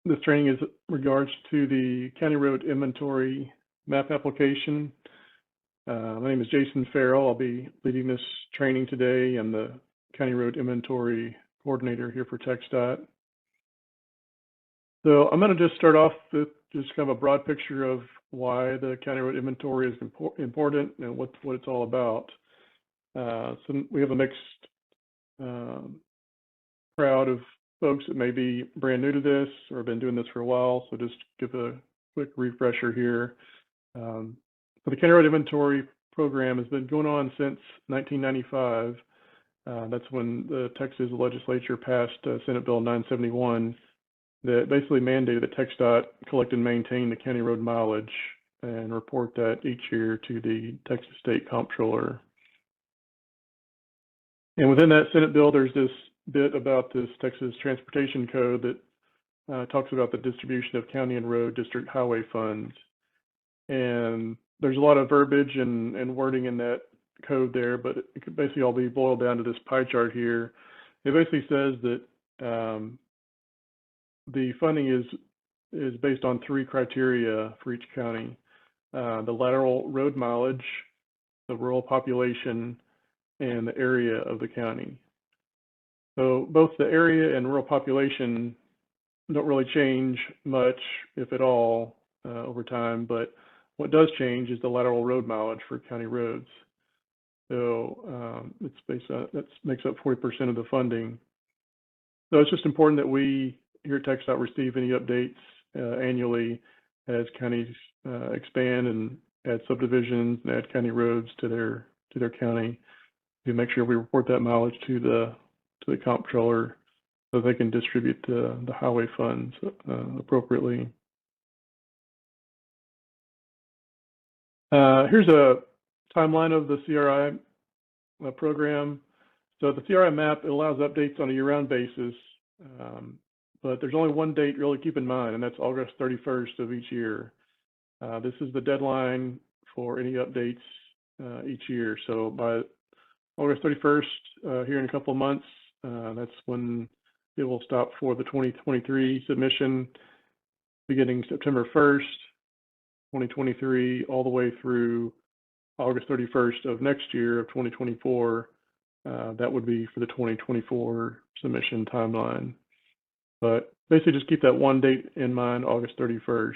This training is regards to the County Road Inventory Map application. My name is Jason Farrell. I'll be leading this training today. I'm the County Road Inventory Coordinator here for TxDOT. So I'm going to just start off with just kind of a broad picture of why the County Road Inventory is important and what it's all about. So we have a mixed crowd of folks that may be brand new to this or have been doing this for a while. So just give a quick refresher here. The County Road Inventory program has been going on since 1995. That's when the Texas legislature passed Senate Bill 971 that basically mandated that TxDOT collect and maintain the county road mileage and report that each year to the Texas State Comptroller. And within that Senate bill, there's this bit about this Texas Transportation Code that talks about the distribution of county and road district highway funds. And there's a lot of verbiage and wording in that code there, but it could basically all be boiled down to this pie chart here. It basically says that the funding is based on 3 criteria for each county: the lateral road mileage, the rural population, and the area of the county. So both the area and rural population don't really change much, if at all, over time, but what does change is the lateral road mileage for county roads. So it's based on, that makes up 40% of the funding. So it's just important that we here at TxDOT receive any updates annually as counties expand and add subdivisions and add county roads to their county. We make sure we report that mileage to the comptroller so they can distribute the highway funds appropriately. Here's a timeline of the CRI program. So the CRI map, it allows updates on a year-round basis, but there's only one date really keep in mind, and that's August 31st of each year. This is the deadline for any updates each year. So by August 31st, here in a couple of months, that's when it will stop for the 2023 submission, beginning September 1st, 2023, all the way through August 31st of next year of 2024. That would be for the 2024 submission timeline. But basically just keep that one date in mind, August 31st,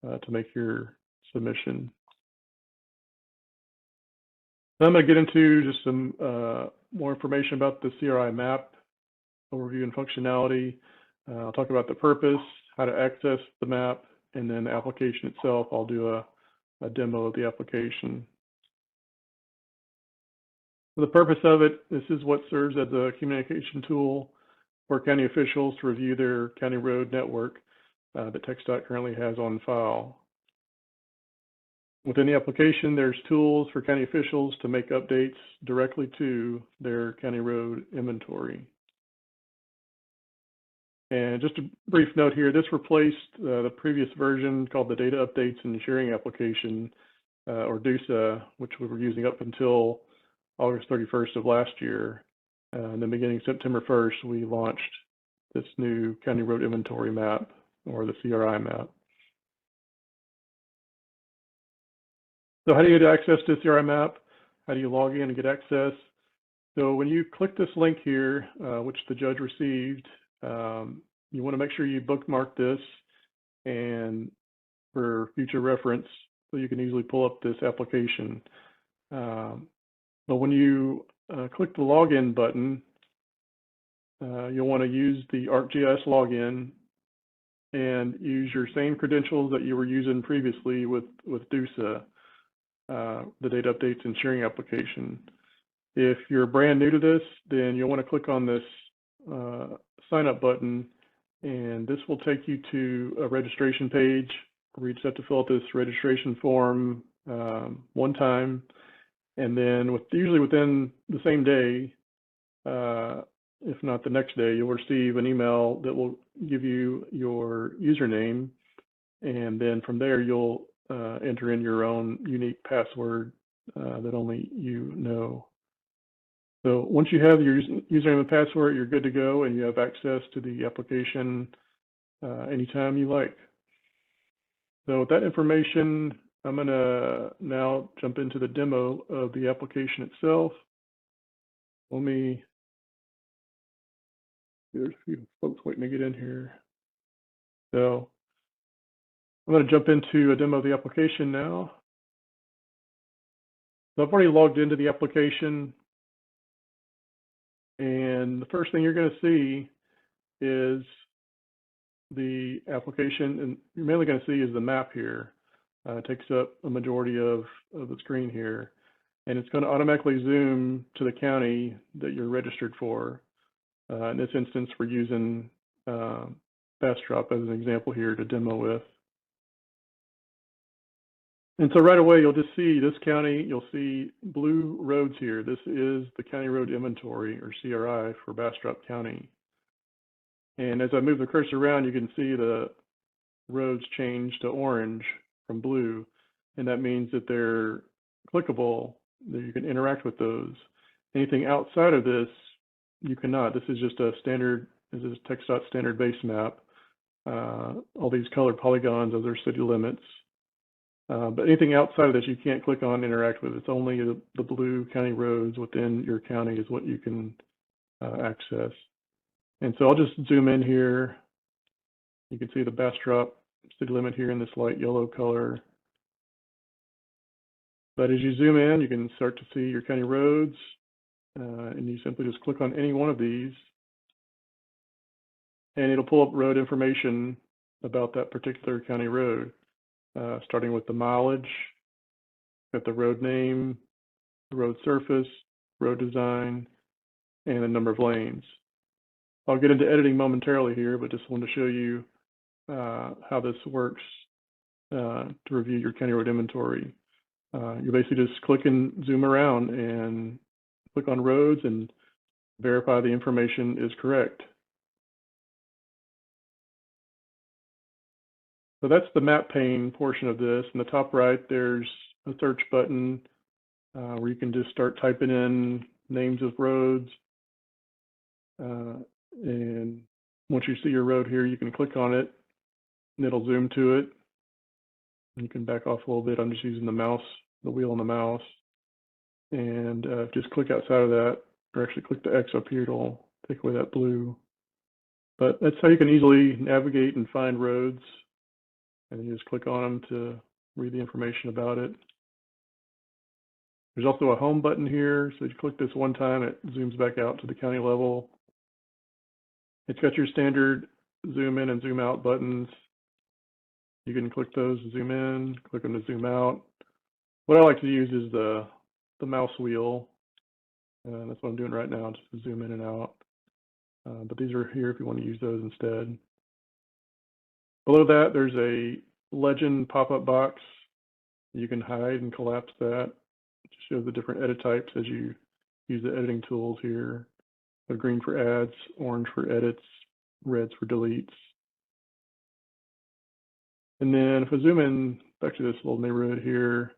to make your submission. Now I'm going to get into just some more information about the CRI map, overview and functionality. I'll talk about the purpose, how to access the map, and then the application itself. I'll do a demo of the application. For the purpose of it, this is what serves as a communication tool for county officials to review their county road network that TxDOT currently has on file. Within the application, there's tools for county officials to make updates directly to their county road inventory. And just a brief note here, this replaced the previous version called the Data Updates and Sharing Application, or DUSA, which we were using up until August 31st of last year. And then beginning September 1st, we launched this new County Road Inventory map, or the CRI map. So how do you get access to the CRI map? How do you log in and get access? So when you click this link here, which the judge received, you want to make sure you bookmark this and for future reference so you can easily pull up this application. But when you click the login button, you'll want to use the ArcGIS login and use your same credentials that you were using previously with DUSA, the Data Updates and Sharing Application. If you're brand new to this, then you'll want to click on this sign up button, and this will take you to a registration page where you just have to fill out this registration form one time, and then usually within the same day, if not the next day, you'll receive an email that will give you your username, and then from there you'll enter in your own unique password that only you know. So once you have your username and password, you're good to go, and you have access to the application anytime you like. So with that information, I'm going to now jump into the demo of the application itself. Let me, there's a few folks waiting to get in here. So I'm going to jump into a demo of the application now. So I've already logged into the application, and the first thing you're going to see is the application, and you're mainly going to see is the map here. It takes up a majority of the screen here, and it's going to automatically zoom to the county that you're registered for. In this instance, we're using Bastrop as an example here to demo with. And so right away, you'll just see this county, you'll see blue roads here. This is the County Road Inventory, or CRI, for Bastrop County. And as I move the cursor around, you can see the roads change to orange from blue, and that means that they're clickable, that you can interact with those. Anything outside of this, you cannot. This is just a standard, this is TxDOT standard base map. All these colored polygons, those are city limits. But anything outside of this, you can't click on, interact with. It's only the blue county roads within your county is what you can access. And so I'll just zoom in here. You can see the Bastrop city limit here in this light yellow color. But as you zoom in, you can start to see your county roads, and you simply just click on any one of these, and it'll pull up road information about that particular county road, starting with the mileage, got the road name, the road surface, road design, and the number of lanes. I'll get into editing momentarily here, but just wanted to show you how this works to review your county road inventory. You basically just click and zoom around and click on roads and verify the information is correct. So that's the map pane portion of this. In the top right, there's a search button where you can just start typing in names of roads. And once you see your road here, you can click on it and it'll zoom to it. You can back off a little bit. I'm just using the mouse, the wheel on the mouse. And just click outside of that, or actually click the X up here, it'll take away that blue. But that's how you can easily navigate and find roads. And then you just click on them to read the information about it. There's also a home button here. So you click this one time, it zooms back out to the county level. It's got your standard zoom in and zoom out buttons. You can click those to zoom in, click them to zoom out. What I like to use is the mouse wheel. And that's what I'm doing right now, just to zoom in and out. But these are here if you want to use those instead. Below that, there's a legend pop-up box. You can hide and collapse that. It just shows the different edit types as you use the editing tools here. So green for ads, orange for edits, reds for deletes. And then if I zoom in back to this little neighborhood here,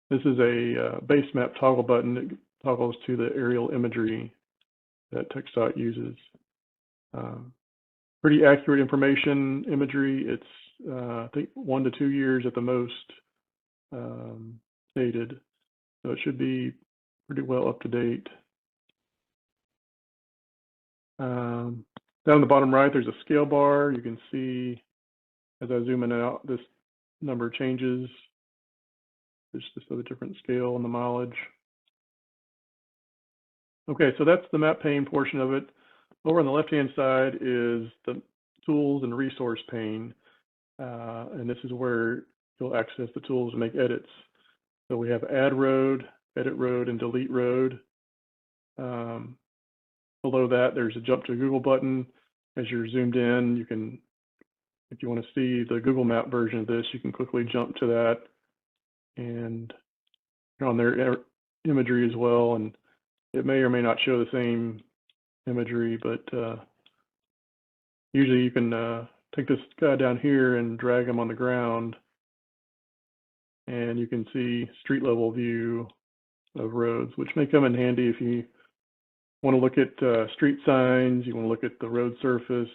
this is a base map toggle button that toggles to the aerial imagery that TxDOT uses. Pretty accurate information imagery. It's I think 1 to 2 years at the most dated, so it should be pretty well up to date. Down in the bottom right, there's a scale bar. You can see as I zoom in and out, this number changes. There's just a different scale on the mileage. Okay, so that's the map pane portion of it. Over on the left-hand side is the tools and resource pane. And this is where you'll access the tools to make edits. So we have add road, edit road, and delete road. Below that, there's a jump to Google button. As you're zoomed in, you can, if you want to see the Google Map version of this, you can quickly jump to that and turn on their imagery as well. And it may or may not show the same imagery, but usually you can take this guy down here and drag him on the ground, and you can see street level view of roads, which may come in handy if you want to look at street signs, you want to look at the road surface,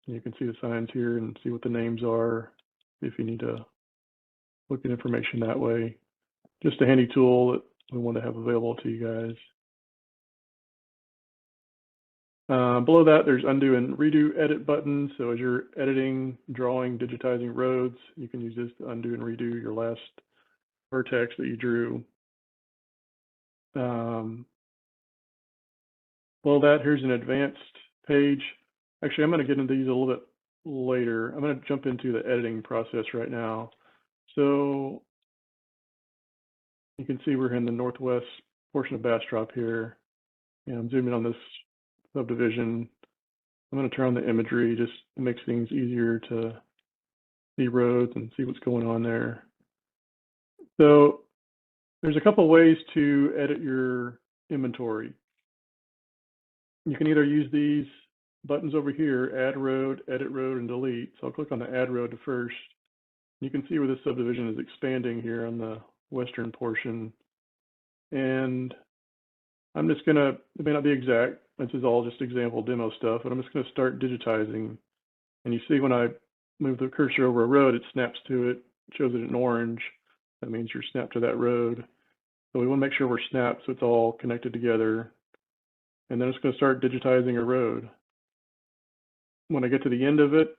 You can see the signs here and see what the names are if you need to look at information that way. Just a handy tool that we want to have available to you guys. Below that, there's undo and redo edit buttons. So as you're editing, drawing, digitizing roads, you can use this to undo and redo your last vertex that you drew. Below that, here's an advanced page. Actually, I'm going to get into these a little bit later. I'm going to jump into the editing process right now. So you can see we're in the northwest portion of Bastrop here, and I'm zooming on this subdivision. I'm going to turn on the imagery, just makes things easier to see roads and see what's going on there. So there's a couple ways to edit your inventory. You can either use these buttons over here, add road, edit road, and delete. So I'll click on the add road first. You can see where this subdivision is expanding here on the western portion. And I'm just gonna, it may not be exact, this is all just example demo stuff, but I'm just gonna start digitizing. And you see when I move the cursor over a road, it snaps to it, shows it in orange. That means you're snapped to that road. So we wanna make sure we're snapped so it's all connected together. And then it's gonna start digitizing a road. When I get to the end of it,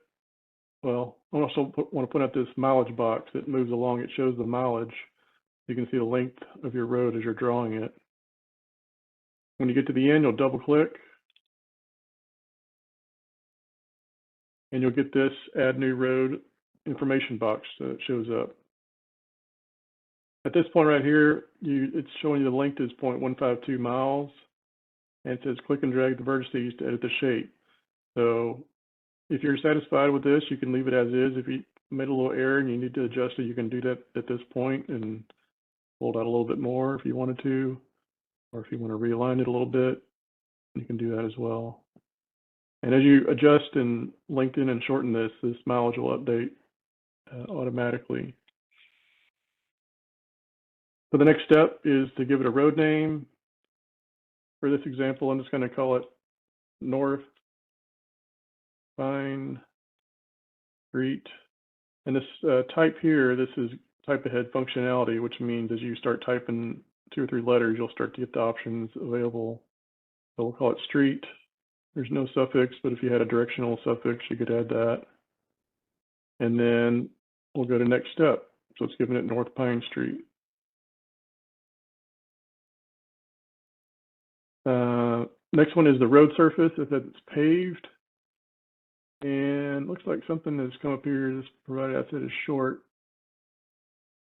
well, I also want to put out this mileage box that moves along. It shows the mileage. You can see the length of your road as you're drawing it. When you get to the end, you'll double click and you'll get this add new road information box that shows up. At this point right here, it's showing you the length is 0.152 miles, and it says click and drag the vertices to edit the shape. So if you're satisfied with this, you can leave it as is. If you made a little error and you need to adjust it, you can do that at this point and hold out a little bit more if you wanted to, or if you want to realign it a little bit, you can do that as well. And as you adjust and lengthen and shorten this mileage will update automatically. So the next step is to give it a road name. For this example, I'm just going to call it North Pine Street. And this type here, this is type ahead functionality, which means as you start typing 2 or 3 letters, you'll start to get the options available. So we'll call it street. There's no suffix, but if you had a directional suffix, you could add that. And then we'll go to next step. So it's giving it North Pine Street. Next one is the road surface, if it's paved. And looks like something has come up here. This provided asset is short,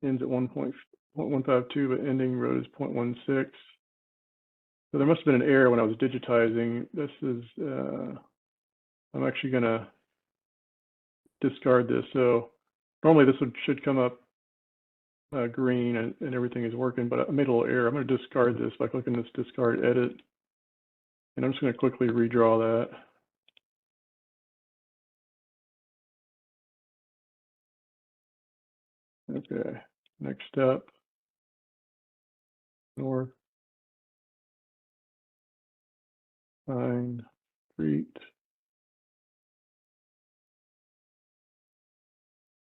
ends at 1.152, but ending road is 0.16. So there must have been an error when I was digitizing. This is, I'm actually going to discard this. So normally this should come up green and everything is working, but I made a little error. I'm going to discard this by clicking this discard edit. And I'm just going to quickly redraw that. Okay, next step, North Pine Street.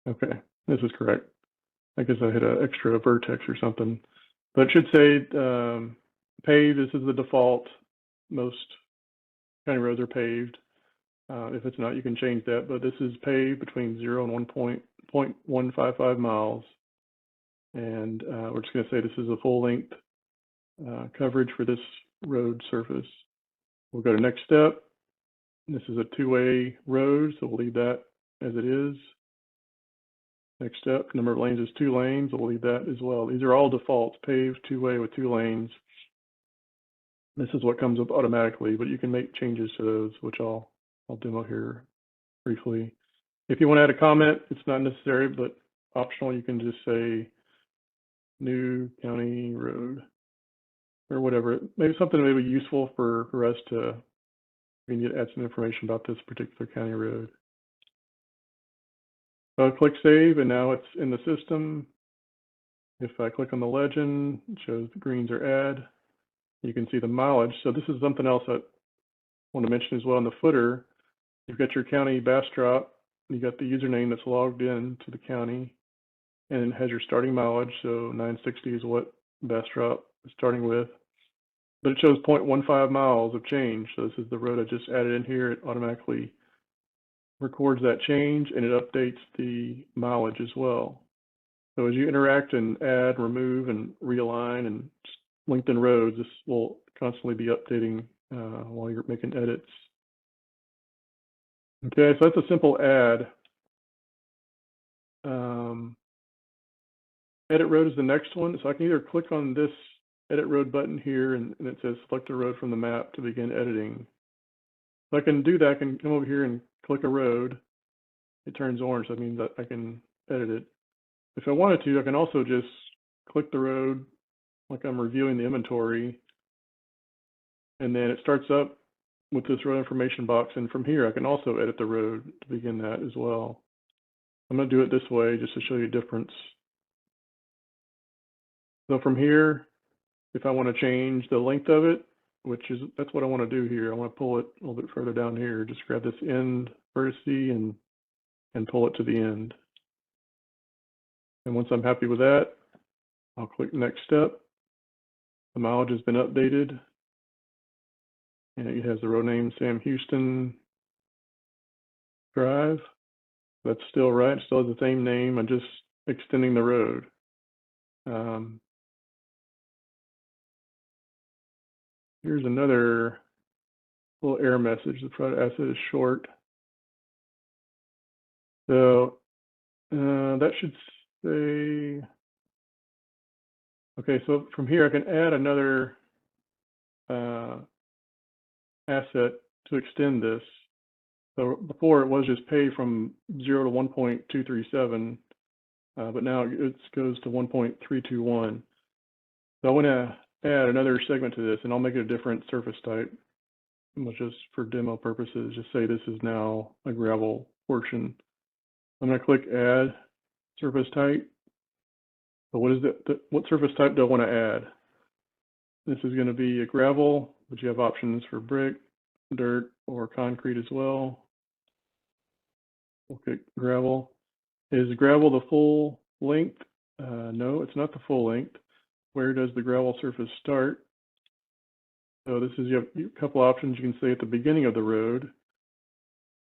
Okay, this is correct. I guess I hit an extra vertex or something, but it should say paved. This is the default. Most county roads are paved. If it's not, you can change that, but this is paved between 0 and 1.155 miles. And we're just going to say this is a full length coverage for this road surface. We'll go to next step. This is a 2-way road, so we'll leave that as it is. Next step, number of lanes is 2 lanes. We'll leave that as well. These are all defaults, paved 2-way with 2 lanes. This is what comes up automatically, but you can make changes to those, which I'll demo here briefly. If you want to add a comment, it's not necessary, but optional. You can just say new county road or whatever. Maybe something maybe useful for us to, we need to add some information about this particular county road. So I'll click save, and now it's in the system. If I click on the legend, it shows the greens are add. You can see the mileage. So this is something else I want to mention as well in the footer. You've got your county bastrop, you got the username that's logged in to the county, and it has your starting mileage, so 960 is what bastrop is starting with. But it shows 0.15 miles of change, so this is the road I just added in here. It automatically records that change, and it updates the mileage as well. So as you interact and add, remove, and realign and lengthen roads, this will constantly be updating while you're making edits. Okay, so that's a simple add. Edit road is the next one. So I can either click on this edit road button here, and it says select a road from the map to begin editing. So I can do that. I can come over here and click a road. It turns orange, so that means that I can edit it. If I wanted to, I can also just click the road like I'm reviewing the inventory, and then it starts up with this road information box, and from here I can also edit the road to begin that as well. I'm going to do it this way just to show you a difference. So from here, if I want to change the length of it, that's what I want to do here. I want to pull it a little bit further down here. Just grab this end vertice and pull it to the end. And once I'm happy with that, I'll click next step. The mileage has been updated, and it has the road name Sam Houston Drive. That's still right. It still has the same name. I'm just extending the road. Here's another little error message. The product asset is short. So that should say, okay, so from here I can add another asset to extend this. So before it was just pay from 0 to 1.237, but now it goes to 1.321. So I want to add another segment to this, and I'll make it a different surface type. Just for demo purposes, just say this is now a gravel portion. I'm going to click add surface type. So what surface type do I want to add? This is going to be a gravel, but you have options for brick, dirt, or concrete as well. Okay, gravel. Is gravel the full length? No, it's not the full length. Where does the gravel surface start? So this is, you have a couple options. You can say at the beginning of the road,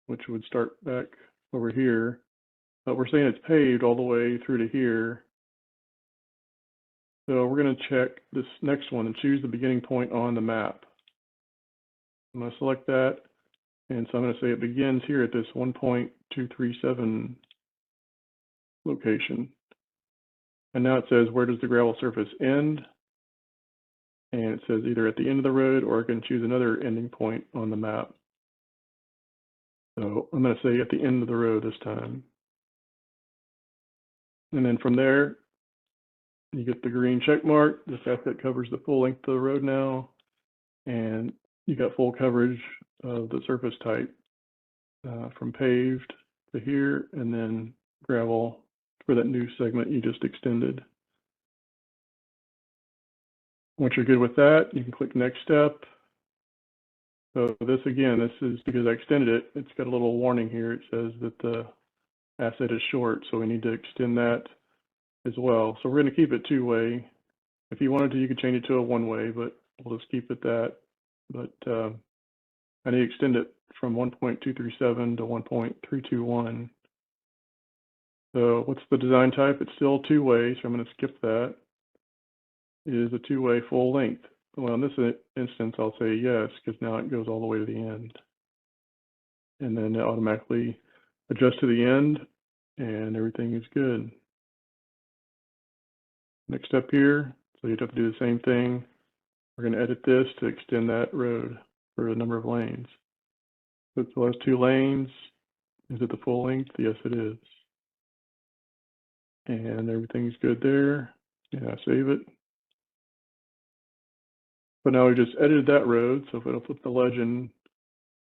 which would start back over here, but we're saying it's paved all the way through to here. So we're going to check this next one and choose the beginning point on the map. I'm going to select that, and so I'm going to say it begins here at this 1.237 location. And now it says, where does the gravel surface end? And it says either at the end of the road, or I can choose another ending point on the map. So I'm going to say at the end of the road this time. And then from there, you get the green check mark. This asset covers the full length of the road now, and you got full coverage of the surface type from paved to here, and then gravel for that new segment you just extended. Once you're good with that, you can click next step. So this again, this is because I extended it. It's got a little warning here. It says that the asset is short, so we need to extend that as well. So we're going to keep it two-way. If you wanted to, you could change it to a one-way, but we'll just keep it that. But I need to extend it from 1.237 to 1.321. So what's the design type? It's still two-way, so I'm going to skip that. It is a two-way full length. Well, in this instance, I'll say yes, because now it goes all the way to the end. And then it automatically adjusts to the end, and everything is good. Next step here, so you'd have to do the same thing. We're going to edit this to extend that road for a number of lanes. So it still has 2 lanes. Is it the full length? Yes, it is. And everything's good there. Yeah, save it. So now we just edited that road. So if it'll flip the legend,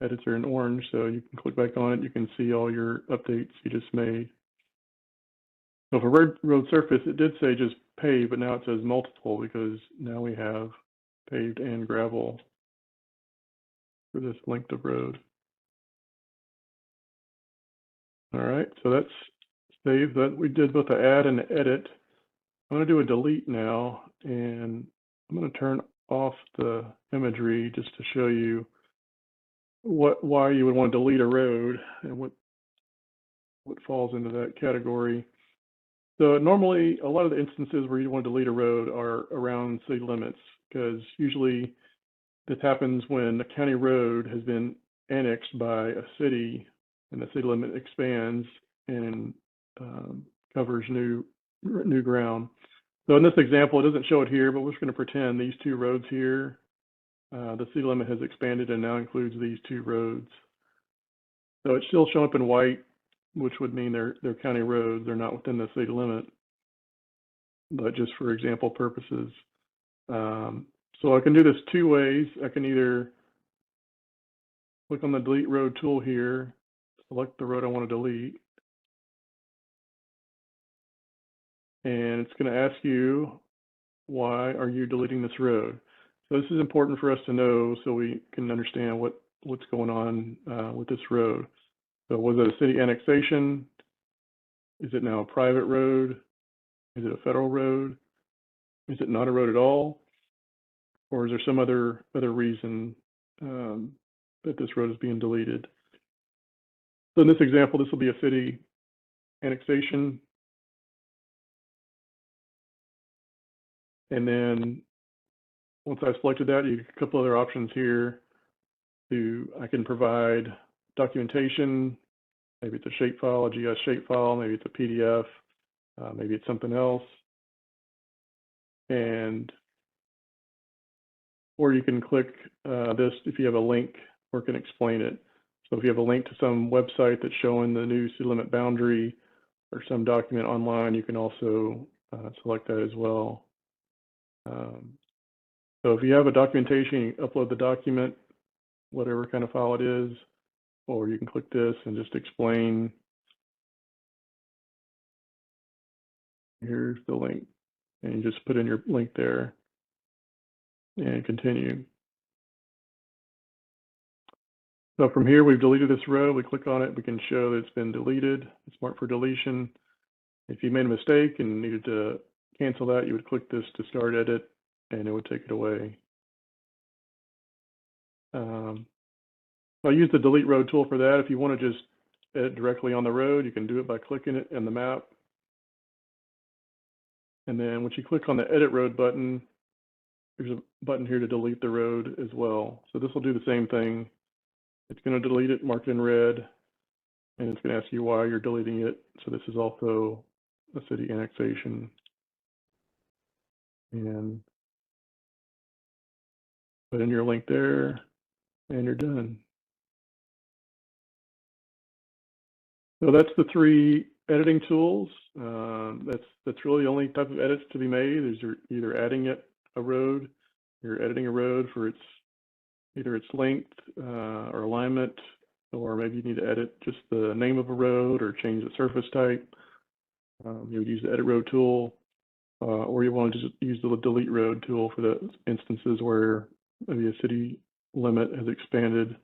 edits are in orange, so you can click back on it. You can see all your updates you just made. So for road surface, it did say just paved, but now it says multiple because now we have paved and gravel for this length of road. All right, so that's saved. That we did both the add and the edit. I'm going to do a delete now, and I'm going to turn off the imagery just to show you why you would want to delete a road and what falls into that category. So normally, a lot of the instances where you want to delete a road are around city limits, because usually this happens when a county road has been annexed by a city and the city limit expands and covers new ground. So in this example, it doesn't show it here, but we're just going to pretend these two roads here, the city limit has expanded and now includes these two roads. So it's still showing up in white, which would mean they're county roads. They're not within the city limit, but just for example purposes. So I can do this two ways. I can either click on the delete road tool here, select the road I want to delete, and it's going to ask you, why are you deleting this road? So this is important for us to know so we can understand what's going on with this road. So was it a city annexation? Is it now a private road? Is it a federal road? Is it not a road at all? Or is there some other reason that this road is being deleted? So in this example, this will be a city annexation. And then once I've selected that, you get a couple other options here. I can provide documentation. Maybe it's a shapefile, a GIS shapefile, maybe it's a PDF, maybe it's something else. Or you can click this if you have a link or can explain it. So if you have a link to some website that's showing the new city limit boundary or some document online, you can also select that as well. So if you have a documentation, you upload the document, whatever kind of file it is, or you can click this and just explain. Here's the link, and you just put in your link there and continue. So from here, we've deleted this row. We click on it, we can show that it's been deleted. It's marked for deletion. If you made a mistake and needed to cancel that, you would click this discard edit, and it would take it away. I'll use the delete road tool for that. If you want to just edit directly on the road, you can do it by clicking it in the map. And then once you click on the edit road button, there's a button here to delete the road as well. So this will do the same thing. It's going to delete it, mark it in red, and it's going to ask you why you're deleting it. So this is also a city annexation. And put in your link there, and you're done. So that's the three editing tools. That's really the only type of edits to be made. Is you're either adding a road, you're editing a road for either its length or alignment, or maybe you need to edit just the name of a road or change the surface type. You would use the edit road tool, or you want to just use the delete road tool for the instances where maybe a city limit has expanded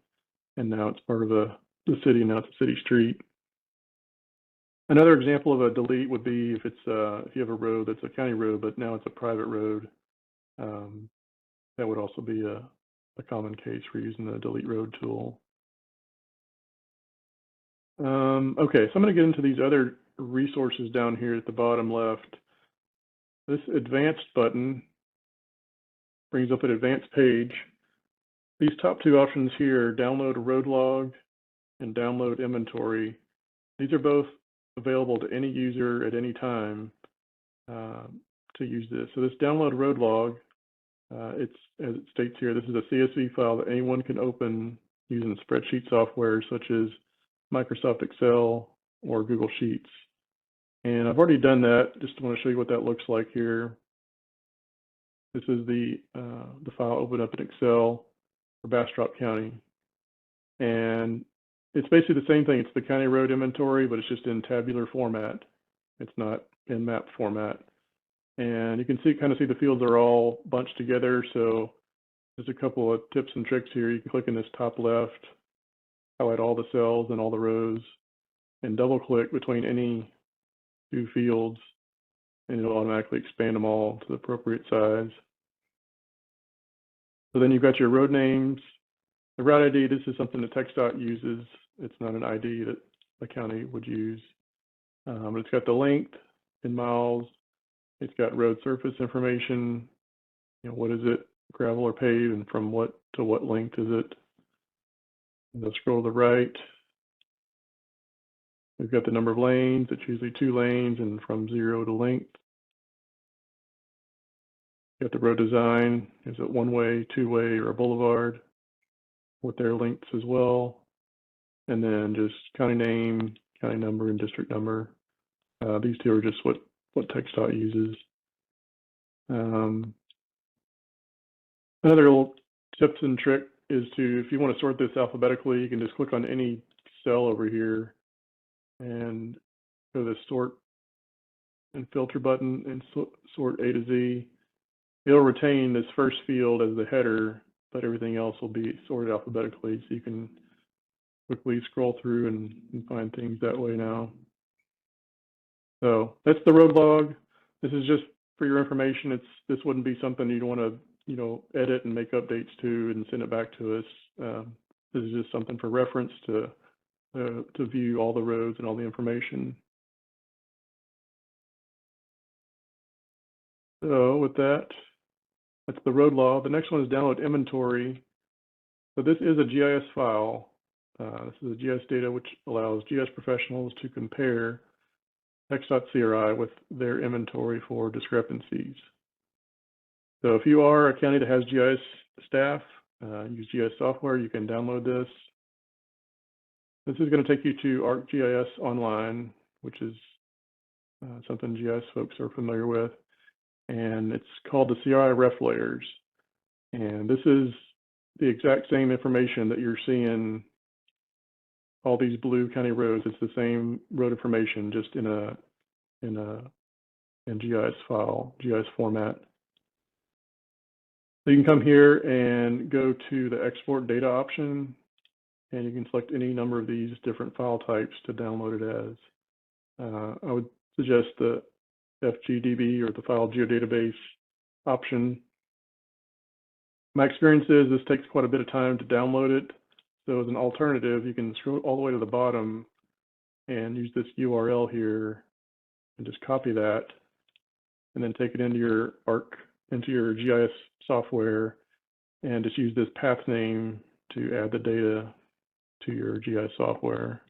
and now it's part of the city, and now it's a city street. Another example of a delete would be if you have a road that's a county road, but now it's a private road. That would also be a common case for using the delete road tool. Okay, so I'm going to get into these other resources down here at the bottom left. This advanced button brings up an advanced page. These top two options here, download road log and download inventory, these are both available to any user at any time to use this. So this download road log, it's, as it states here, this is a CSV file that anyone can open using spreadsheet software such as Microsoft Excel or Google Sheets. And I've already done that. Just want to show you what that looks like here. This is the file opened up in Excel for Bastrop County. And it's basically the same thing. It's the county road inventory, but it's just in tabular format. It's not in map format. And you can kind of see the fields are all bunched together. So there's a couple of tips and tricks here. You can click in this top left, highlight all the cells and all the rows. and double click between any two fields, and it'll automatically expand them all to the appropriate size. So then you've got your road names. The route ID, this is something that TxDOT uses. It's not an ID that the county would use. It's got the length in miles. It's got road surface information. What is it, gravel or paved, and from what to what length is it? And they'll scroll to the right. We've got the number of lanes. It's usually 2 lanes and from 0 to length. Got the road design. Is it one-way, two-way, or a boulevard? With their lengths as well. And then just county name, county number, and district number. These two are just what TxDOT uses. Another little tips and trick is if you want to sort this alphabetically, you can just click on any cell over here and go to the sort and filter button and sort A to Z. It'll retain this first field as the header, but everything else will be sorted alphabetically, so you can quickly scroll through and find things that way now. So that's the road log. This is just for your information. This wouldn't be something you'd want to edit and make updates to and send it back to us. This is just something for reference to view all the roads and all the information. So with that, that's the road log. The next one is download inventory. So this is a GIS file. This is a GIS data which allows GIS professionals to compare TxDOT CRI with their inventory for discrepancies. So if you are a county that has GIS staff, use GIS software, you can download this. This is going to take you to ArcGIS Online, which is something GIS folks are familiar with. And it's called the CRI Ref Layers. And this is the exact same information that you're seeing, all these blue county roads. It's the same road information, just in GIS file, GIS format. So you can come here and go to the export data option, and you can select any number of these different file types to download it as. I would suggest the FGDB or the file geodatabase option. My experience is this takes quite a bit of time to download it. So as an alternative, you can scroll all the way to the bottom and use this URL here and just copy that and then take it into your GIS software and just use this path name to add the data to your GIS software.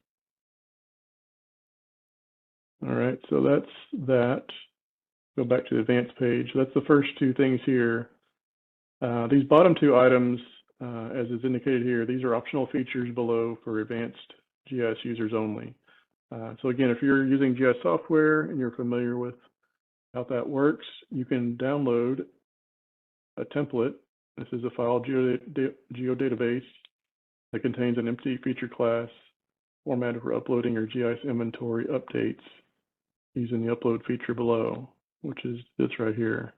All right, so that's that. Go back to the advanced page. That's the first two things here. These bottom two items, as is indicated here, these are optional features below for advanced GIS users only. So again, if you're using GIS software and you're familiar with how that works, you can download a template. This is a file geodatabase that contains an empty feature class formatted for uploading your GIS inventory updates using the upload feature below, which is this right here.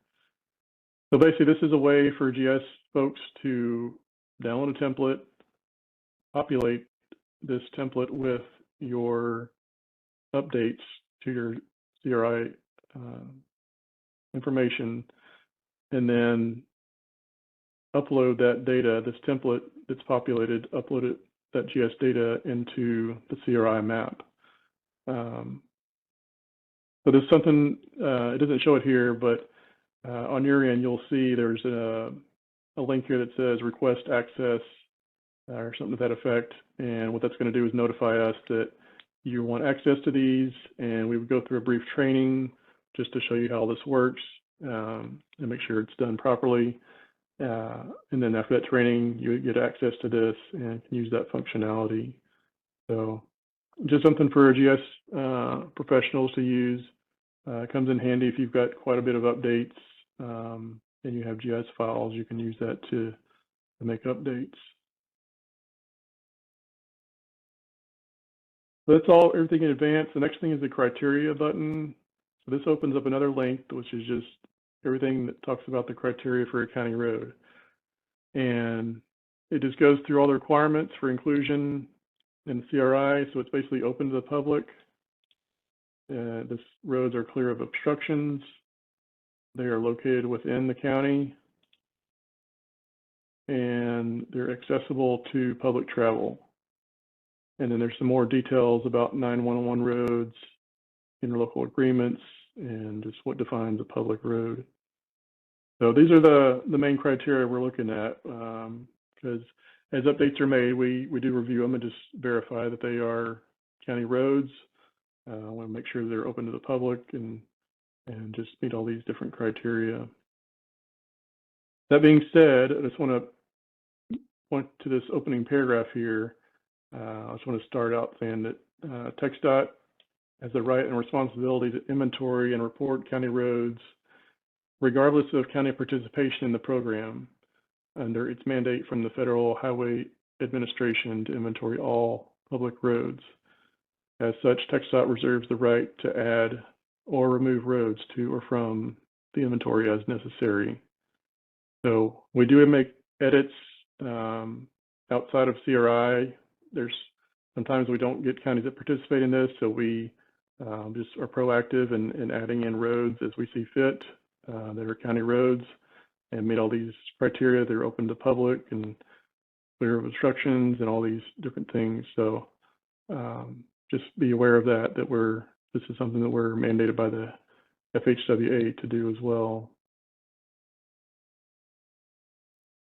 So basically, this is a way for GIS folks to download a template, populate this template with your updates to your CRI information, and then upload that data, this template that's populated, upload that GIS data into the CRI map. So there's something, it doesn't show it here, but on your end, you'll see there's a link here that says request access or something to that effect. And what that's going to do is notify us that you want access to these, and we would go through a brief training just to show you how this works and make sure it's done properly. And then after that training, you would get access to this and can use that functionality. So just something for GIS professionals to use. It comes in handy if you've got quite a bit of updates and you have GIS files, you can use that to make updates. So that's all, everything in advance. The next thing is the criteria button. So this opens up another link, which is just everything that talks about the criteria for a county road. And it just goes through all the requirements for inclusion in CRI, so it's basically open to the public. These roads are clear of obstructions. They are located within the county, and they're accessible to public travel. And then there's some more details about 911 roads, interlocal agreements, and just what defines a public road. So these are the main criteria we're looking at, because as updates are made, we do review them and just verify that they are county roads. I want to make sure they're open to the public and just meet all these different criteria. That being said, I just want to point to this opening paragraph here. I just want to start out saying that TxDOT has the right and responsibility to inventory and report county roads, regardless of county participation in the program, under its mandate from the Federal Highway Administration to inventory all public roads. As such, TxDOT reserves the right to add or remove roads to or from the inventory as necessary. So we do make edits outside of CRI. There's sometimes we don't get counties that participate in this, so we just are proactive in adding in roads as we see fit that are county roads and meet all these criteria. They're open to public and clear of obstructions and all these different things. So just be aware of that, this is something that we're mandated by the FHWA to do as well.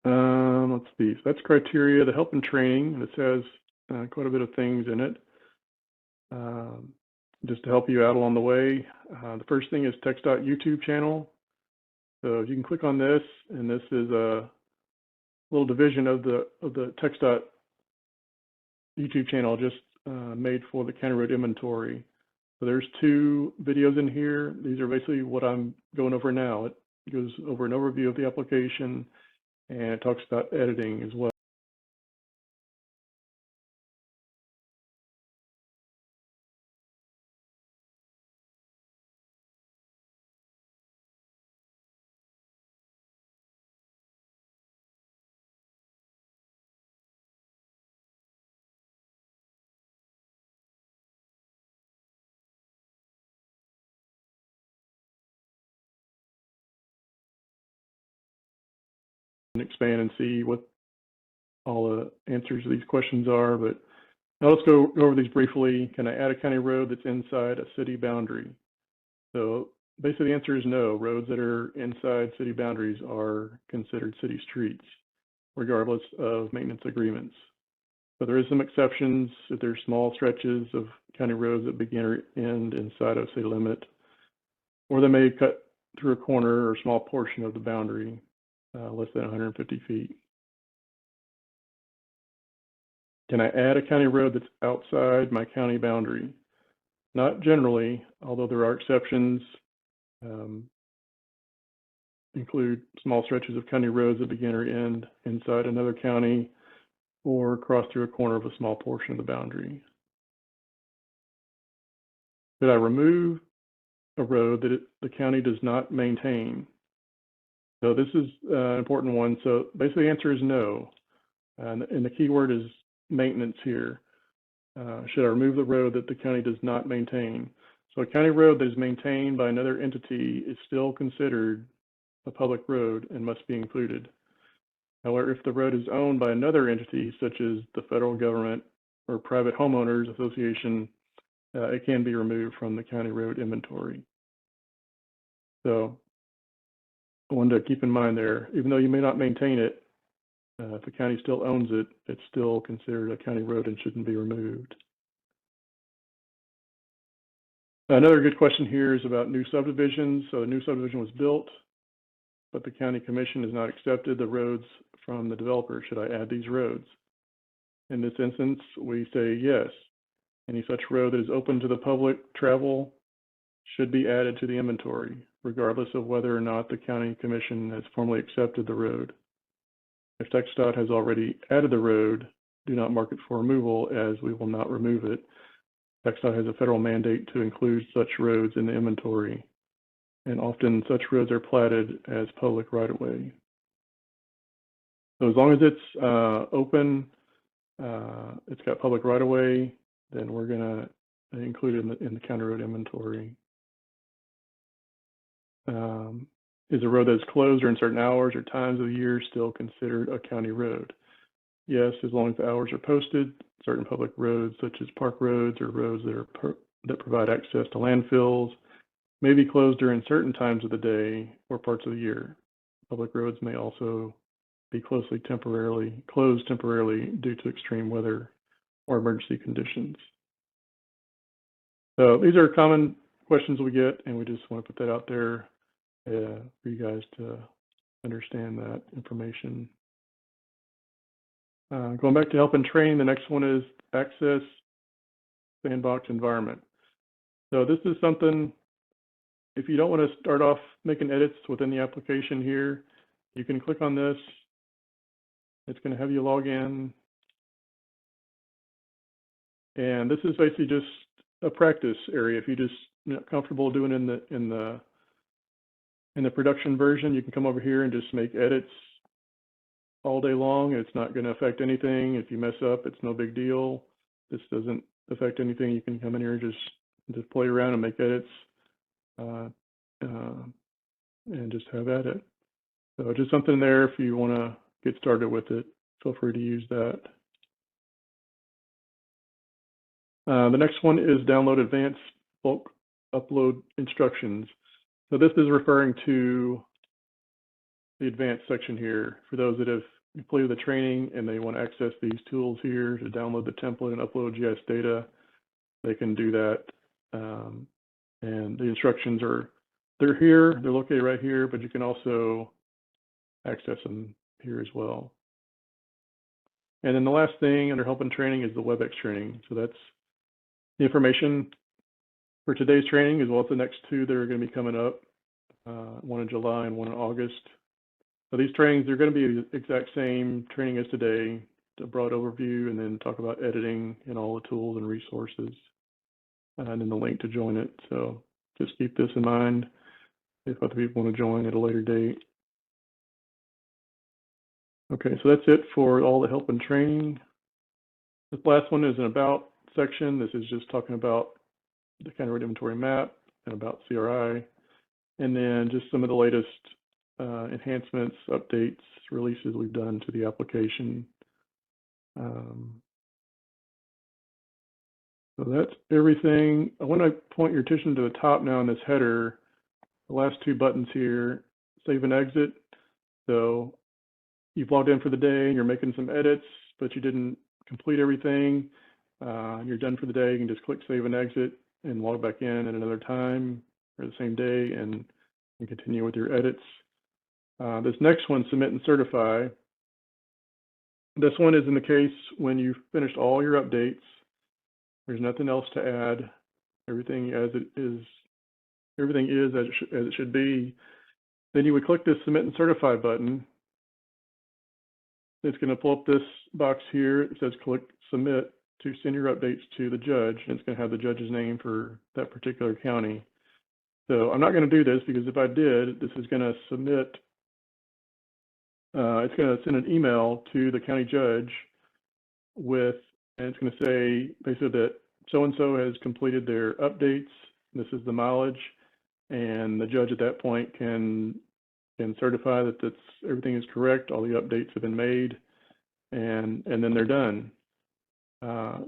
Let's see, so that's criteria, the help and training, and it says quite a bit of things in it. Just to help you out along the way, the first thing is TxDOT YouTube channel. So you can click on this, and this is a little division of the TxDOT YouTube channel just made for the county road inventory. So there's 2 videos in here. These are basically what I'm going over now. It goes over an overview of the application, and it talks about editing as well. And expand and see what all the answers to these questions are, but now let's go over these briefly. Can I add a county road that's inside a city boundary? So basically the answer is no. Roads that are inside city boundaries are considered city streets, regardless of maintenance agreements. So there is some exceptions if there's small stretches of county roads that begin or end inside of city limit, or they may cut through a corner or small portion of the boundary, less than 150 feet. Can I add a county road that's outside my county boundary? Not generally, although there are exceptions. Include small stretches of county roads that begin or end inside another county or cross through a corner of a small portion of the boundary. Could I remove a road that the county does not maintain? So this is an important one. So basically the answer is no. And the key word is maintenance here. Should I remove the road that the county does not maintain? So a county road that is maintained by another entity is still considered a public road and must be included. However, if the road is owned by another entity, such as the federal government or private homeowners association, it can be removed from the county road inventory. So one to keep in mind there, even though you may not maintain it, if the county still owns it, it's still considered a county road and shouldn't be removed. Another good question here is about new subdivisions. So a new subdivision was built, but the county commission has not accepted the roads from the developer. Should I add these roads? In this instance, we say yes. Any such road that is open to the public travel should be added to the inventory, regardless of whether or not the county commission has formally accepted the road. If TxDOT has already added the road, do not mark it for removal, as we will not remove it. TxDOT has a federal mandate to include such roads in the inventory, and often such roads are platted as public right-of-way. So as long as it's open it's got public right-of-way, then we're going to include it in the county road inventory. Is a road that's closed during certain hours or times of the year still considered a county road? Yes, as long as the hours are posted. Certain public roads, such as park roads or roads that provide access to landfills, may be closed during certain times of the day or parts of the year. Public roads may also be closed temporarily due to extreme weather or emergency conditions. So these are common questions we get, and we just want to put that out there for you guys to understand that information. Going back to help and training, the next one is access sandbox environment. So this is something, if you don't want to start off making edits within the application here, you can click on this. It's going to have you log in. And this is basically just a practice area. If you're just not comfortable doing it in the production version, you can come over here and just make edits all day long. It's not going to affect anything. If you mess up, it's no big deal. This doesn't affect anything. You can come in here and just play around and make edits and just have at it. So just something there if you want to get started with it. Feel free to use that. The next one is download advanced bulk upload instructions. So this is referring to the advanced section here. For those that have completed the training and they want to access these tools here to download the template and upload GIS data, they can do that. And the instructions they're here, they're located right here, but you can also access them here as well. And then the last thing under help and training is the WebEx training. So that's the information for today's training, as well as the next two that are going to be coming up, one in July and one in August. So these trainings are going to be the exact same training as today, a broad overview, and then talk about editing and all the tools and resources, and then the link to join it. So just keep this in mind if other people want to join at a later date. Okay, so that's it for all the help and training. This last one is an about section. This is just talking about the county road inventory map and about CRI, and then just some of the latest enhancements, updates, releases we've done to the application. So that's everything. I want to point your attention to the top now in this header, the last two buttons here, save and exit. So you've logged in for the day and you're making some edits, but you didn't complete everything. You're done for the day. You can just click save and exit and log back in at another time or the same day and continue with your edits. This next one, submit and certify. This one is in the case when you've finished all your updates. There's nothing else to add. Everything as it is. Everything is as it should be. Then you would click this submit and certify button. It's going to pull up this box here. It says click submit to send your updates to the judge, and it's going to have the judge's name for that particular county. So I'm not going to do this because if I did, this is going to submit. It's going to send an email to the county judge and it's going to say basically that so-and-so has completed their updates. This is the mileage, and the judge at that point can certify that everything is correct. All the updates have been made, and then they're done.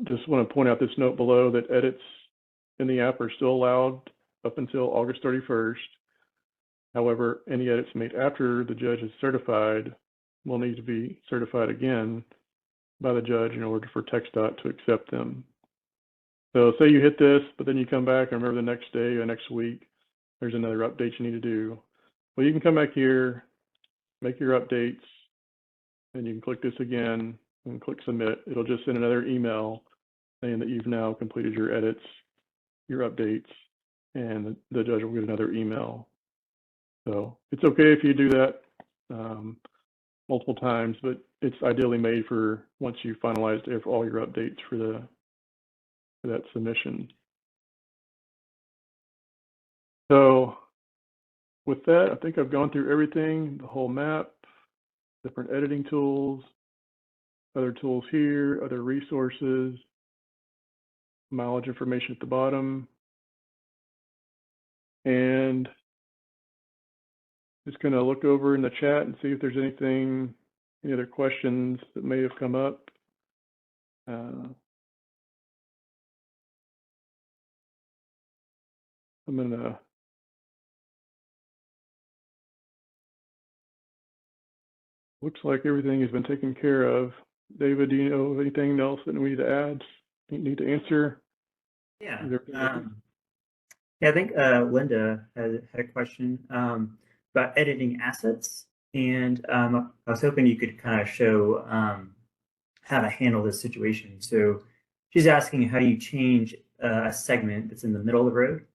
Just want to point out this note below that edits in the app are still allowed up until August 31st. However, any edits made after the judge is certified will need to be certified again by the judge in order for TxDOT to accept them. So say you hit this, but then you come back and remember the next day or next week, there's another update you need to do. Well, you can come back here, make your updates, and you can click this again and click submit. It'll just send another email saying that you've now completed your edits, your updates, and the judge will get another email. So it's okay if you do that multiple times, but it's ideally made for once you finalized all your updates for that submission. So with that, I think I've gone through everything, the whole map, different editing tools, other tools here, other resources, mileage information at the bottom, and just gonna look over in the chat and see if there's any other questions that may have come up. I'm gonna looks like everything has been taken care of. David, do you know of anything else that we need to add, need to answer? Yeah. Yeah, I think Linda had a question about editing assets, and I was hoping you could kind of show how to handle this situation. So she's asking how you change a segment that's in the middle of the road.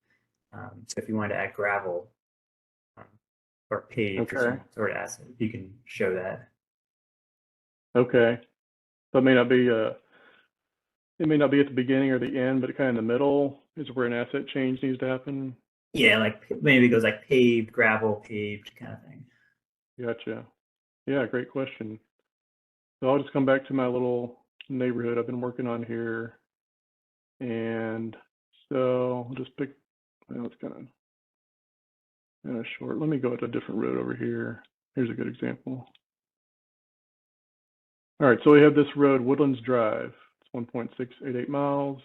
So if you wanted to add gravel or paved or some sort of asset, you can show that. Okay. So it may not be at the beginning or the end, but kind of in the middle is where an asset change needs to happen. Yeah, like maybe it goes like paved, gravel, paved kind of thing. Gotcha. Yeah, great question. So I'll just come back to my little neighborhood I've been working on here. And so I'll just pick, well, it's kind of short. Let me go to a different road over here. Here's a good example. All right, so we have this road, Woodlands Drive. It's 1.688 miles.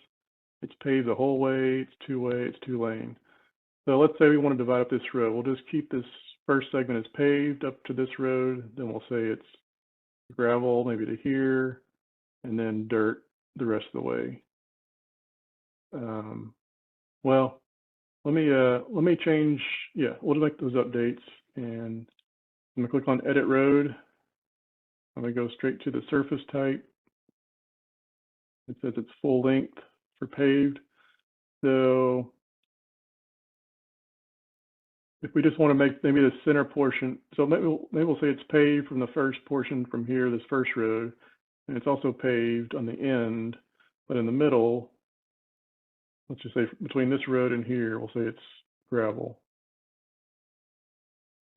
It's paved the whole way. It's two-way. It's two-lane. So let's say we want to divide up this road. We'll just keep this first segment as paved up to this road. Then we'll say it's gravel maybe to here, and then dirt the rest of the way. Well, let me change. Yeah, we'll make those updates, and I'm gonna click on Edit Road. I'm gonna go straight to the surface type. It says it's full length for paved. So if we just want to make maybe the center portion, so maybe we'll say it's paved from the first portion from here, this first road, and it's also paved on the end, but in the middle, let's just say between this road and here, we'll say it's gravel.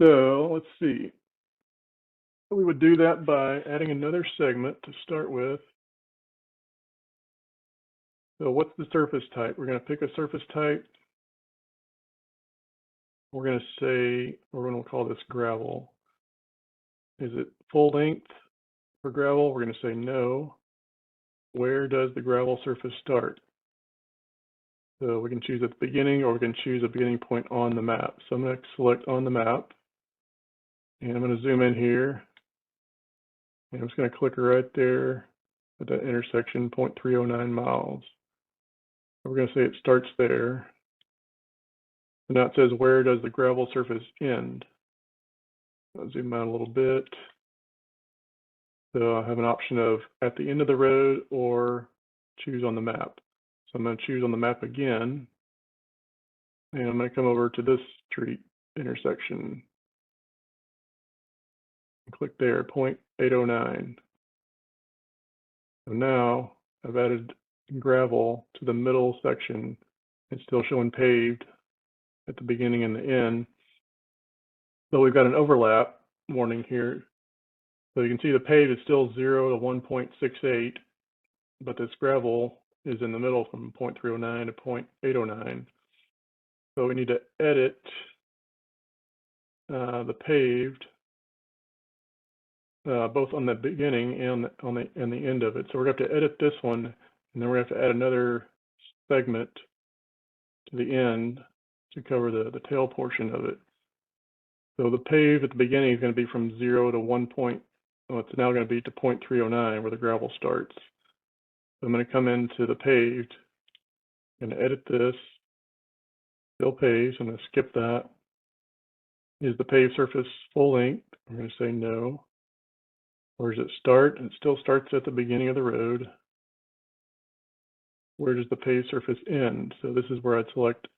So let's see. We would do that by adding another segment to start with. So what's the surface type? We're going to pick a surface type. We're going to say, we're going to call this gravel. Is it full length for gravel? We're going to say no. Where does the gravel surface start? So we can choose at the beginning, or we can choose a beginning point on the map. So I'm going to select on the map, and I'm going to zoom in here. And I'm just going to click right there at that intersection, 0.309 miles. We're going to say it starts there. And now it says, where does the gravel surface end? I'll zoom out a little bit. So I have an option of at the end of the road or choose on the map. So I'm going to choose on the map again. And I'm going to come over to this street intersection. And click there, 0.809. So now I've added gravel to the middle section. It's still showing paved at the beginning and the end. So we've got an overlap warning here. So you can see the paved is still 0 to 1.68, but this gravel is in the middle from 0.309 to 0.809. So we need to edit the paved both on the beginning and on the end of it. So we're going to have to edit this one, and then we're going to have to add another segment to the end to cover the tail portion of it. So the pave at the beginning is going to be from 0 to 1. Well, it's now going to be to 0.309 where the gravel starts. So I'm going to come into the paved, I'm going to edit this, still paved, so I'm going to skip that. Is the paved surface full length? I'm going to say no. Where does it start? It still starts at the beginning of the road. Where does the paved surface end? So this is where I'd select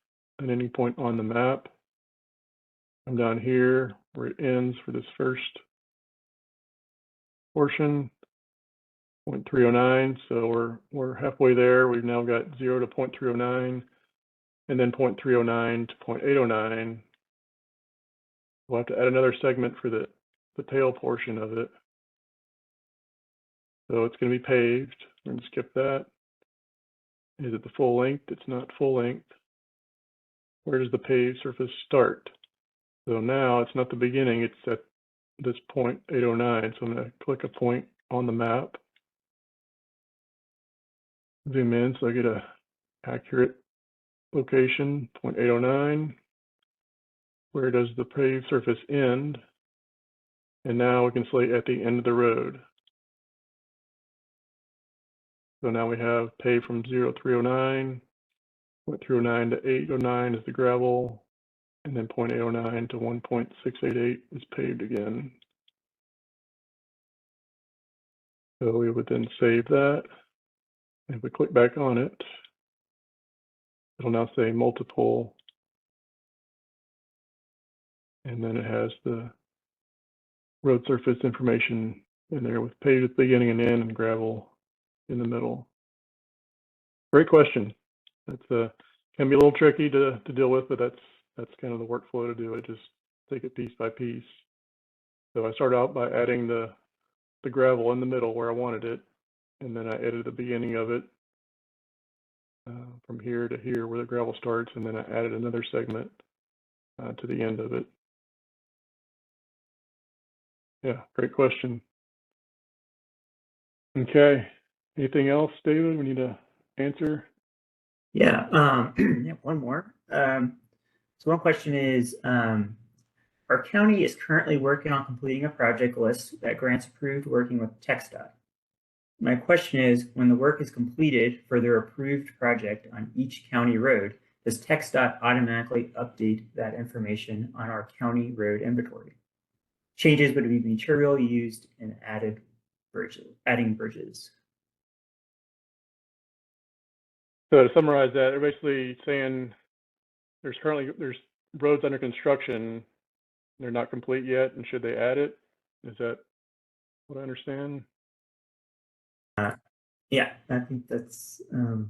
at any point on the map. I'm down here where it ends for this first portion, 0.309. So we're halfway there. We've now got 0 to 0.309, and then 0.309 to 0.809. We'll have to add another segment for the tail portion of it. So it's going to be paved. We're going to skip that. Is it the full length? It's not full length. Where does the paved surface start? So now it's not the beginning, it's at this point 809. So I'm going to click a point on the map. Zoom in so I get a accurate location, point 809. Where does the paved surface end? And now we can select at the end of the road. So now we have paved from 0309, 0.309 to 809 is the gravel, and then 0.809 to 1.688 is paved again. So we would then save that. And if we click back on it, it'll now say multiple. And then it has the road surface information in there with paved at the beginning and end and gravel in the middle. Great question. That's can be a little tricky to deal with, but that's kind of the workflow to do it. Just take it piece by piece. So I started out by adding the gravel in the middle where I wanted it, and then I edited the beginning of it from here to here where the gravel starts, and then I added another segment to the end of it. Yeah, great question. Okay, anything else, David, we need to answer? Yeah, yeah, one more. So one question is, our county is currently working on completing a project list that grants approved working with TxDOT. My question is, when the work is completed for their approved project on each county road, does TxDOT automatically update that information on our county road inventory? Changes would be material used and adding bridges. So to summarize that, they're basically saying there's roads under construction, they're not complete yet, and should they add it? Is that what I understand? Yeah, I think that's the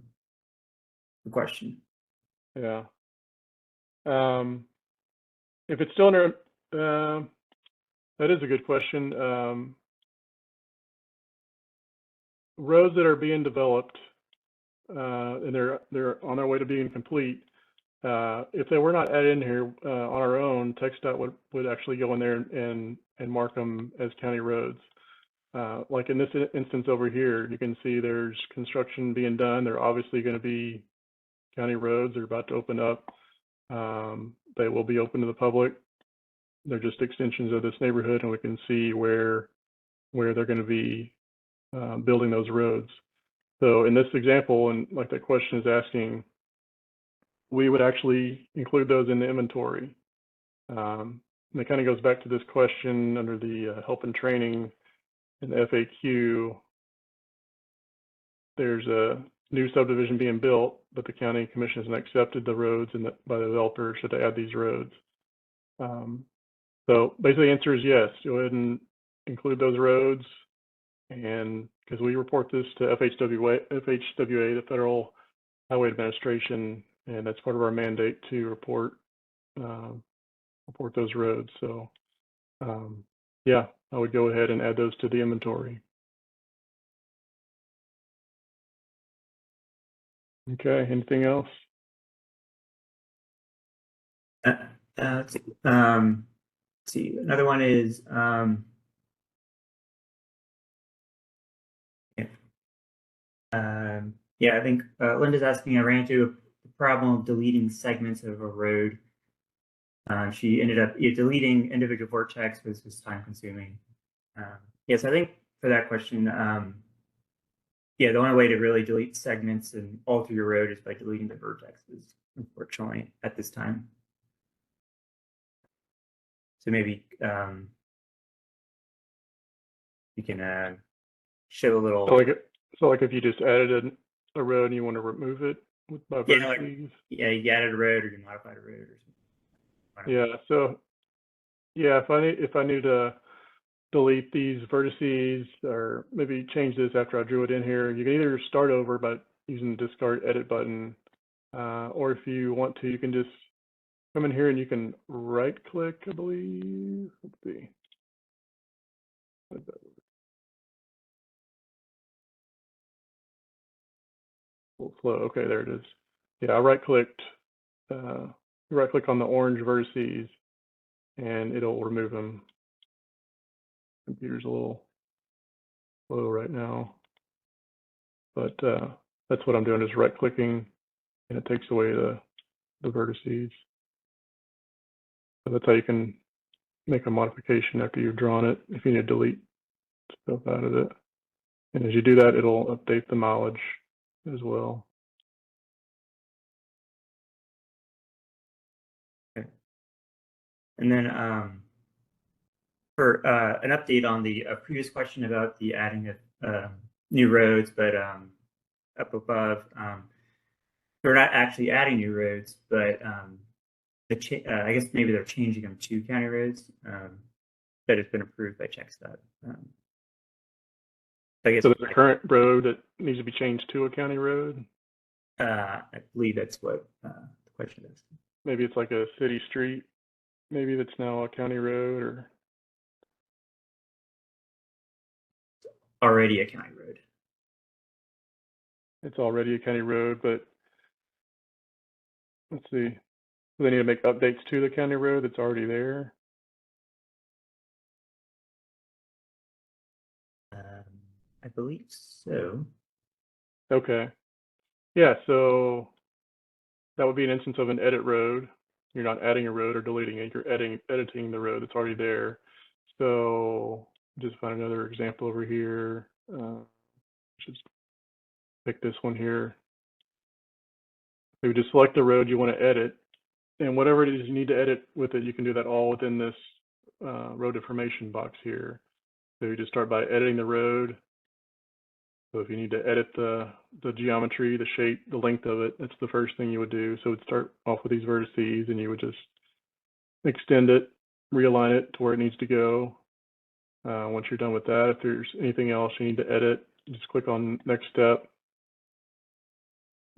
question. Yeah. If it's still under, that is a good question. Roads that are being developed and they're on their way to being complete. If they were not added in here on our own, TxDOT would actually go in there and mark them as county roads. Like in this instance over here, you can see there's construction being done. They're obviously going to be county roads. They're about to open up. They will be open to the public. They're just extensions of this neighborhood, and we can see where they're going to be building those roads. So in this example, and like that question is asking, we would actually include those in the inventory. And it kind of goes back to this question under the help and training in the FAQ. There's a new subdivision being built, but the county commission hasn't accepted the roads by the developer. Should they add these roads? So basically the answer is yes. Go ahead and include those roads. And because we report this to FHWA, the Federal Highway Administration, and that's part of our mandate to report those roads. So yeah, I would go ahead and add those to the inventory. Okay, anything else? Let's see. Another one is yeah, I think Linda's asking, I ran into a problem of deleting segments of a road. She ended up deleting individual vortex was time consuming. Yes, I think for that question, yeah, the only way to really delete segments and alter your road is by deleting the vertexes, unfortunately, at this time. So maybe you can show a little. So like if you just added a road and you want to remove it by vertices? Yeah, you added a road or you modified a road or something. Yeah, so yeah, if I need to delete these vertices or maybe change this after I drew it in here, you can either start over by using the discard edit button, or if you want to, you can just come in here and you can right click, I believe. Let's see. flow. Okay, there it is. Yeah, I right-clicked. Right-click on the orange vertices, and it'll remove them. Computer's a little slow right now, but that's what I'm doing, is right-clicking, and it takes away the vertices. So that's how you can make a modification after you've drawn it, if you need to delete stuff out of it. And as you do that, it'll update the mileage as well. Okay. And then for an update on the previous question about the adding of new roads, but up above, they're not actually adding new roads, but I guess maybe they're changing them to county roads that has been approved by TxDOT. I guess So there's a current road that needs to be changed to a county road? I believe that's what the question is. Maybe it's like a city street, maybe that's now a county road, or Already a county road. it's already a county road, but let's see. Do they need to make updates to the county road that's already there? I believe so. Okay. Yeah, so that would be an instance of an edit road. You're not adding a road or deleting it, you're editing the road that's already there. So just find another example over here. Just pick this one here. So you just select the road you want to edit, and whatever it is you need to edit with it, you can do that all within this road information box here. So you just start by editing the road. So if you need to edit the geometry, the shape, the length of it, that's the first thing you would do. So it would start off with these vertices, and you would just extend it, realign it to where it needs to go. Once you're done with that, if there's anything else you need to edit, just click on next step,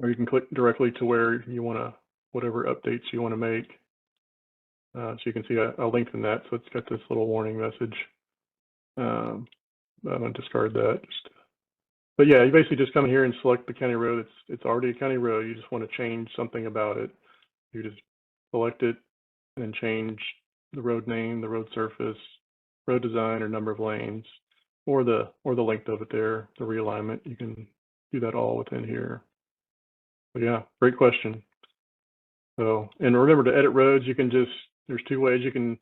or you can click directly to where you want to, whatever updates you want to make. So you can see I lengthened that, so it's got this little warning message. I'm going to discard that. But yeah, you basically just come here and select the county road. It's already a county road. You just want to change something about it. You just select it and then change the road name, the road surface, road design, or number of lanes, or the length of it there, the realignment. You can do that all within here. But yeah, great question. So, and remember, to edit roads, you can just, there's two ways. You can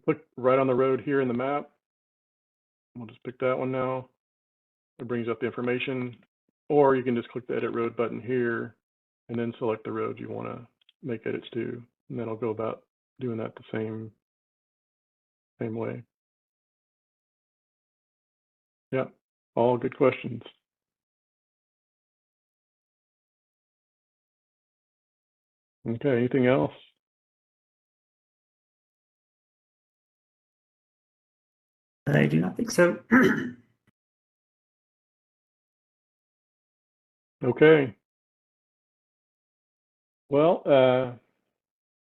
click right on the road here in the map. We'll just pick that one now. It brings up the information, or you can just click the edit road button here and then select the road you want to make edits to, and then I'll go about doing that the same way. Yeah, all good questions. Okay, anything else? I do not think so. Okay. Well,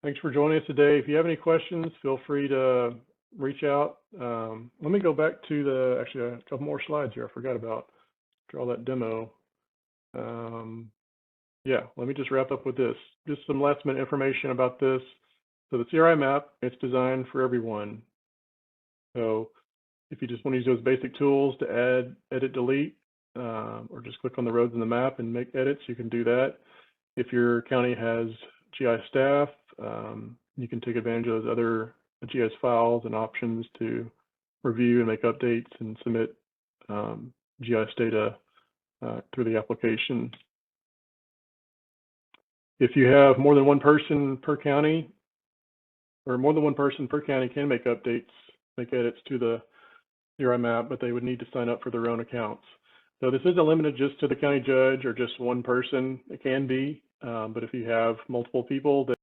thanks for joining us today. If you have any questions, feel free to reach out. Let me go back to actually a couple more slides here I forgot about. Draw that demo. Yeah, let me just wrap up with this. Just some last minute information about this. So the CRI map, it's designed for everyone. So if you just want to use those basic tools to add, edit, delete, or just click on the roads in the map and make edits, you can do that. If your county has GIS staff, you can take advantage of those other GIS files and options to review and make updates and submit GIS data through the application. If you have more than one person per county, or more than one person per county can make updates, make edits to the CRI map, but they would need to sign up for their own accounts. So this isn't limited just to the county judge or just one person. It can be, but if you have multiple people that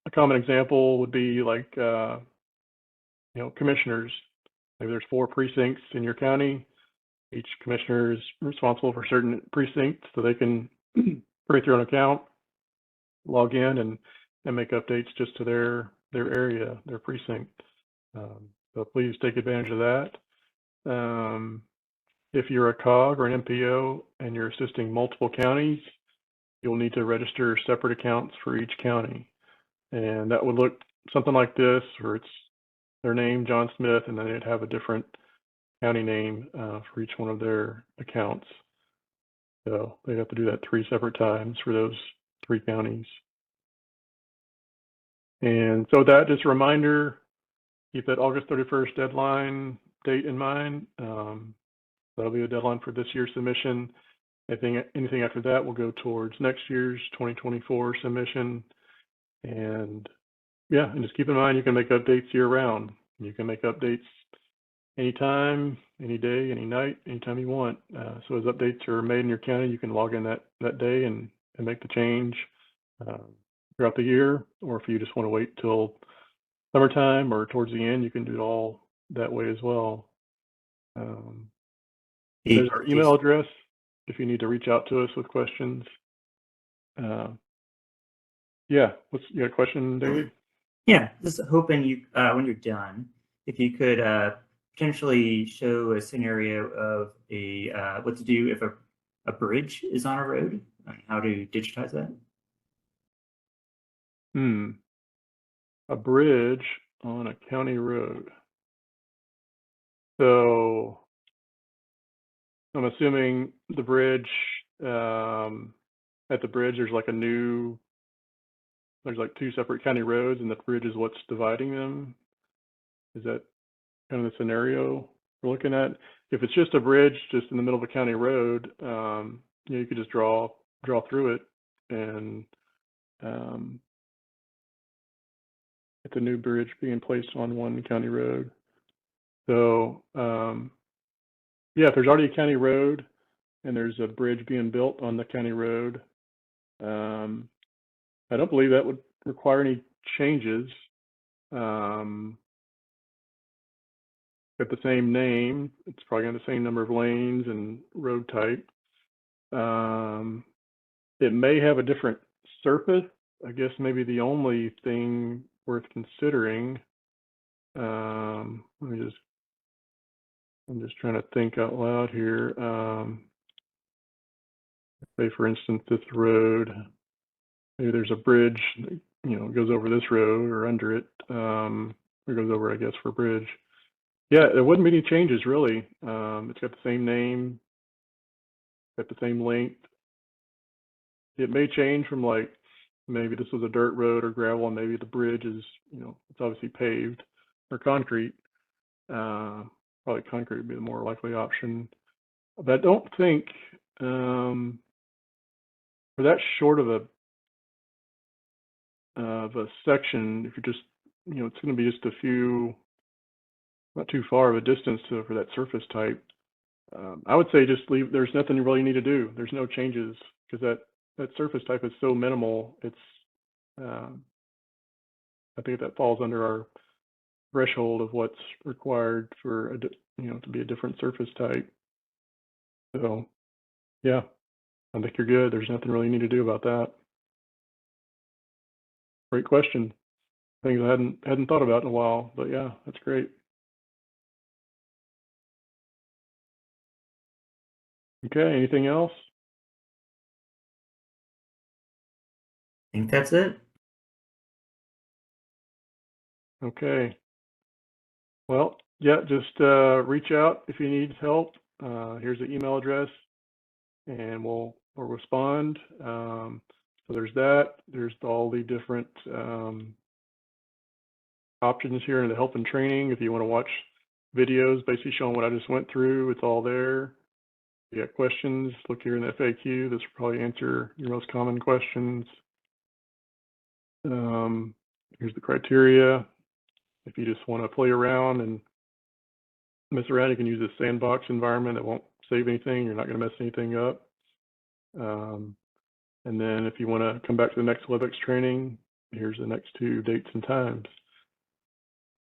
a common example would be like, commissioners. Maybe there's 4 precincts in your county. Each commissioner is responsible for certain precincts, so they can create their own account. log in and make updates just to their area, their precinct. So please take advantage of that. If you're a COG or an MPO and you're assisting multiple counties, you'll need to register separate accounts for each county. And that would look something like this, where it's their name, John Smith, and then they'd have a different county name for each one of their accounts. So they'd have to do that 3 separate times for those 3 counties. And so that, just a reminder, keep that August 31st deadline date in mind. That'll be the deadline for this year's submission. Anything after that will go towards next year's 2024 submission. And yeah, and just keep in mind, you can make updates year round. You can make updates anytime, any day, any night, anytime you want. So as updates are made in your county, you can log in that day and make the change throughout the year. Or if you just want to wait till summertime or towards the end, you can do it all that way as well. There's our email address if you need to reach out to us with questions. Yeah, you got a question, David? Yeah, just hoping you, when you're done, if you could potentially show a scenario of what to do if a bridge is on a road, and how to digitize that. A bridge on a county road. So I'm assuming the bridge, at the bridge, there's like there's like 2 separate county roads, and the bridge is what's dividing them. Is that kind of the scenario we're looking at? If it's just a bridge just in the middle of a county road, you could just draw through it, and it's a new bridge being placed on one county road. So yeah, if there's already a county road and there's a bridge being built on the county road, I don't believe that would require any changes. Got the same name. It's probably got the same number of lanes and road type. It may have a different surface. I guess maybe the only thing worth considering. I'm just trying to think out loud here. Say, for instance, this road, maybe there's a bridge, goes over this road or under it. It goes over, I guess, for a bridge. Yeah, there wouldn't be any changes really. It's got the same name, got the same length. It may change from, like, maybe this was a dirt road or gravel, and maybe the bridge is, it's obviously paved or concrete. Probably concrete would be the more likely option. But I don't think for that short of a section, if you're just, it's going to be just a few, not too far of a distance for that surface type. I would say just leave. There's nothing you really need to do. There's no changes, because that surface type is so minimal. It's I think that falls under our threshold of what's required for to be a different surface type. So yeah, I think you're good. There's nothing really you need to do about that. Great question. Things I hadn't thought about in a while, but yeah, that's great. Okay, anything else? I think that's it. Okay. Well, yeah, just reach out if you need help. Here's the email address, and we'll respond. So there's that. There's all the different options here in the help and training. If you want to watch videos basically showing what I just went through, it's all there. If you got questions, look here in the FAQ. This will probably answer your most common questions. Here's the criteria. If you just want to play around and mess around, you can use this sandbox environment. It won't save anything. You're not going to mess anything up. And then if you want to come back to the next WebEx training, here's the next 2 dates and times.